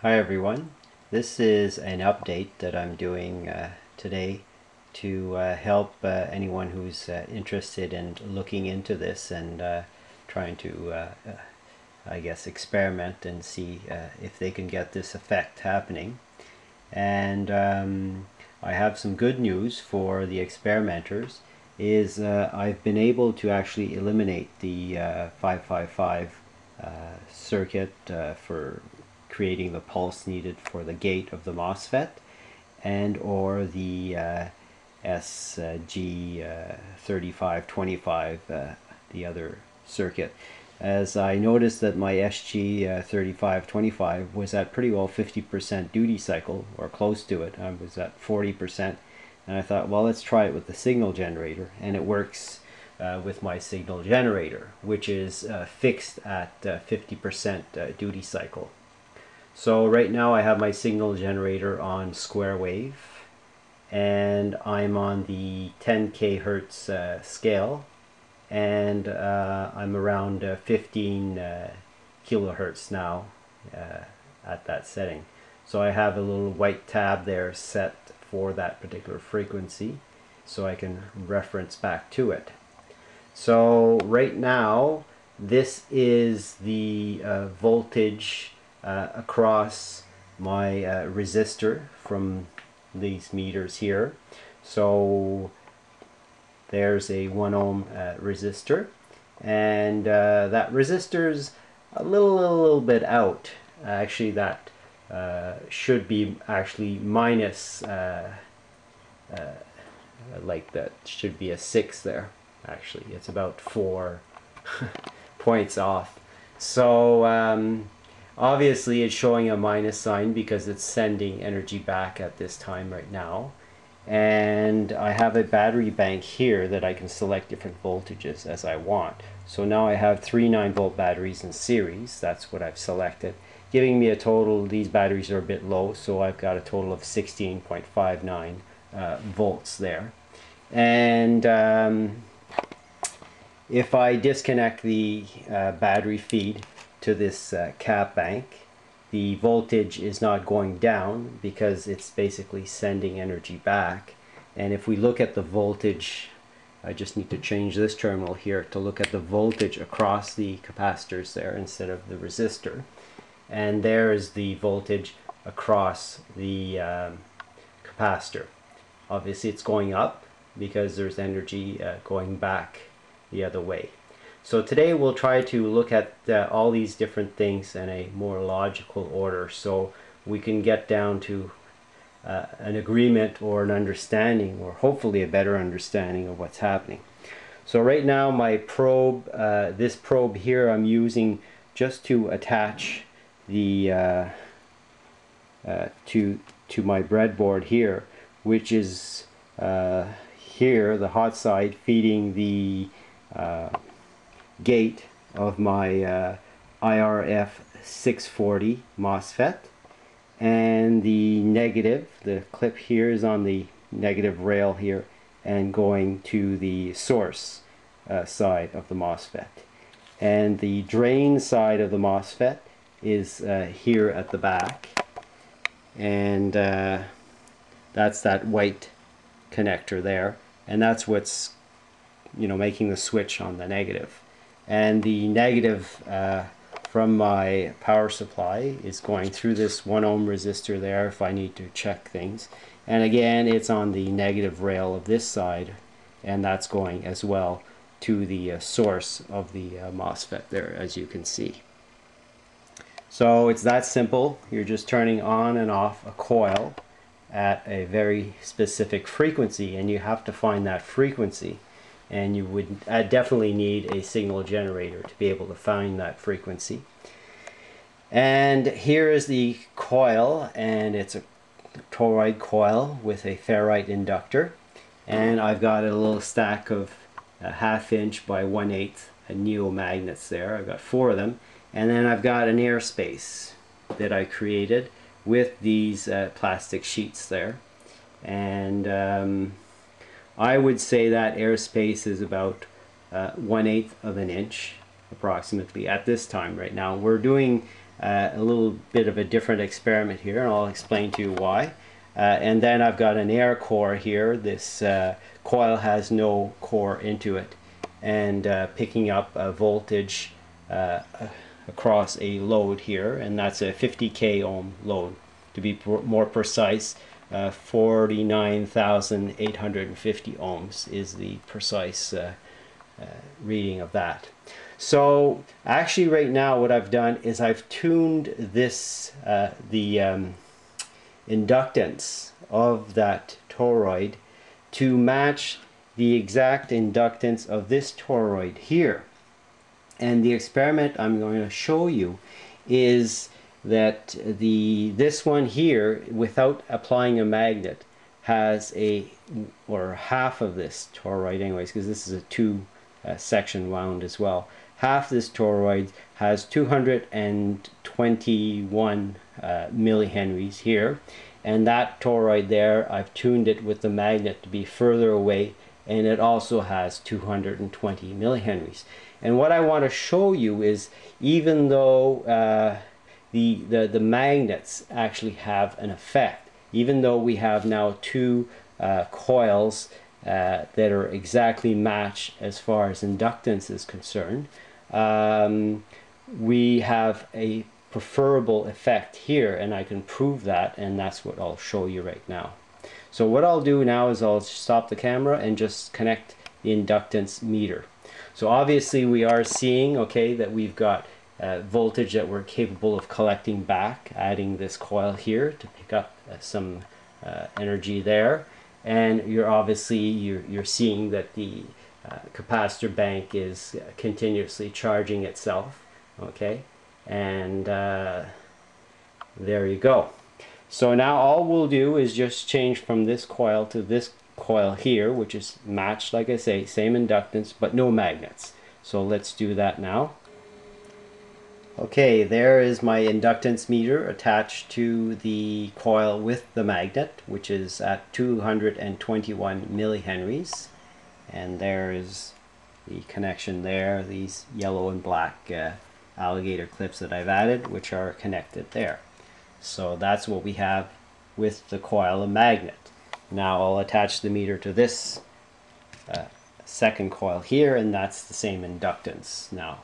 Hi everyone. This is an update that I'm doing today to help anyone who's interested in looking into this and trying to, I guess, experiment and see if they can get this effect happening. And I have some good news for the experimenters is I've been able to actually eliminate the 555 circuit for creating the pulse needed for the gate of the MOSFET and or the SG3525, the other circuit, as I noticed that my SG3525 was at pretty well 50% duty cycle, or close to it. I was at 40%, and I thought, well, let's try it with the signal generator, and it works with my signal generator, which is fixed at 50% duty cycle. So right now I have my signal generator on square wave, and I'm on the 10k hertz scale, and I'm around 15 kilohertz now at that setting. So I have a little white tab there set for that particular frequency, so I can reference back to it. So right now this is the voltage across my resistor from these meters here. So there's a 1 ohm resistor, and that resistor's a little bit out. Actually, that should be actually minus, like that should be a 6 there. Actually, it's about 4 points off. So obviously it's showing a minus sign because it's sending energy back at this time right now. And I have a battery bank here that I can select different voltages as I want. So now I have 3 9-volt batteries in series. That's what I've selected, giving me a total. These batteries are a bit low, so I've got a total of 16.59 volts there. And if I disconnect the battery feed to this cap bank, the voltage is not going down because it's basically sending energy back. And if we look at the voltage, I just need to change this terminal here to look at the voltage across the capacitors there instead of the resistor. And there is the voltage across the capacitor. Obviously it's going up because there's energy going back the other way. So today we'll try to look at all these different things in a more logical order, so we can get down to an agreement or an understanding, or hopefully a better understanding of what's happening. So right now my probe, this probe here, I'm using just to attach the to my breadboard here, which is here, the hot side, feeding the gate of my IRF 640 MOSFET, and the negative, the clip here, is on the negative rail here and going to the source side of the MOSFET, and the drain side of the MOSFET is here at the back, and that's that white connector there, and that's what's, you know, making the switch on the negative. And the negative from my power supply is going through this 1 ohm resistor there if I need to check things, and again it's on the negative rail of this side, and that's going as well to the source of the MOSFET there, as you can see. So it's that simple. You're just turning on and off a coil at a very specific frequency, and you have to find that frequency. And you would definitely need a signal generator to be able to find that frequency. And here is the coil, and it's a toroid coil with a ferrite inductor, and I've got a little stack of 1/2 inch by 1/8 neomagnets there. I've got 4 of them, and then I've got an airspace that I created with these plastic sheets there, and I would say that airspace is about 1/8 of an inch approximately at this time right now. We're doing a little bit of a different experiment here, and I'll explain to you why. And then I've got an air core here. This coil has no core into it, and picking up a voltage across a load here, and that's a 50k ohm load. To be more precise, 49,850 ohms is the precise reading of that. So actually right now what I've done is I've tuned this, the inductance of that toroid to match the exact inductance of this toroid here. And the experiment I'm going to show you is that this one here, without applying a magnet, has or half of this toroid anyways, because this is a two section wound as well. Half this toroid has 221 millihenries here, and that toroid there, I've tuned it with the magnet to be further away, and it also has 220 millihenries. And what I want to show you is, even though the magnets actually have an effect, even though we have now two coils that are exactly matched as far as inductance is concerned, we have a preferable effect here, and I can prove that, and that's what I'll show you right now. So what I'll do now is I'll stop the camera and just connect the inductance meter. So obviously we are seeing, okay, that we've got voltage that we're capable of collecting back, adding this coil here to pick up some energy there, and you're seeing that the capacitor bank is continuously charging itself, okay, and there you go. So now all we'll do is just change from this coil to this coil here, which is matched, like I say, same inductance but no magnets. So let's do that now. Okay, there is my inductance meter attached to the coil with the magnet, which is at 221 millihenries, and there is the connection there, these yellow and black alligator clips that I've added, which are connected there. So that's what we have with the coil and magnet. Now I'll attach the meter to this second coil here, and that's the same inductance now.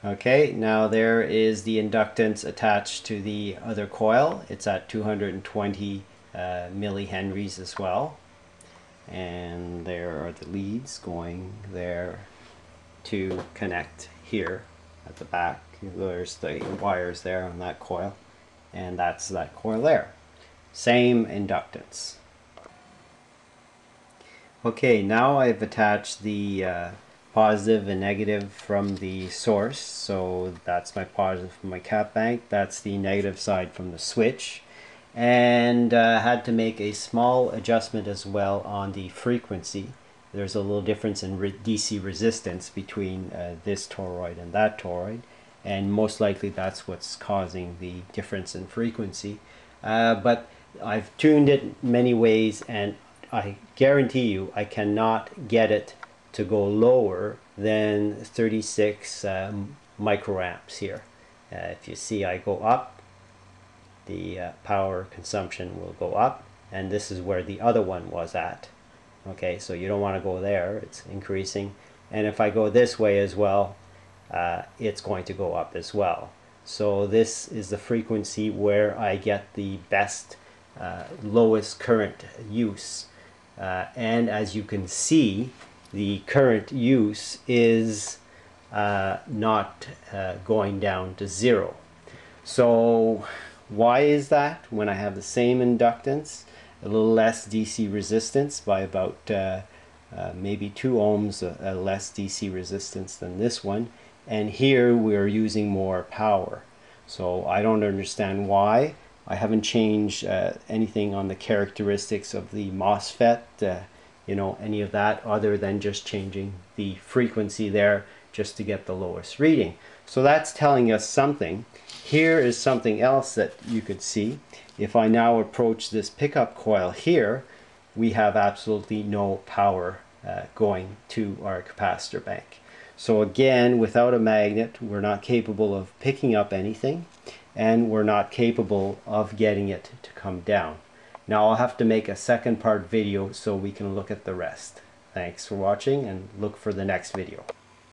Okay, now there is the inductance attached to the other coil. It's at 220 millihenries as well. And there are the leads going there to connect here at the back. There's the wires there on that coil, and that's that coil there. Same inductance. Okay, now I've attached the positive and negative from the source. So that's my positive from my cap bank, that's the negative side from the switch, and had to make a small adjustment as well on the frequency. There's a little difference in DC resistance between this toroid and that toroid, and most likely that's what's causing the difference in frequency. But I've tuned it many ways, and I guarantee you I cannot get it to go lower than 36 microamps here. If you see, I go up, the power consumption will go up, and this is where the other one was at. Okay, so you don't want to go there, it's increasing. And if I go this way as well, it's going to go up as well. So this is the frequency where I get the best lowest current use, and as you can see, the current use is not going down to zero. So why is that? When I have the same inductance, a little less DC resistance by about maybe 2 ohms less DC resistance than this one, and here we're using more power. So I don't understand why. I haven't changed anything on the characteristics of the MOSFET, any of that, other than just changing the frequency there just to get the lowest reading. So that's telling us something. Here is something else that you could see. If I now approach this pickup coil here, we have absolutely no power going to our capacitor bank. So again, without a magnet, we're not capable of picking up anything, and we're not capable of getting it to come down. Now I'll have to make a second part video so we can look at the rest. Thanks for watching, and look for the next video.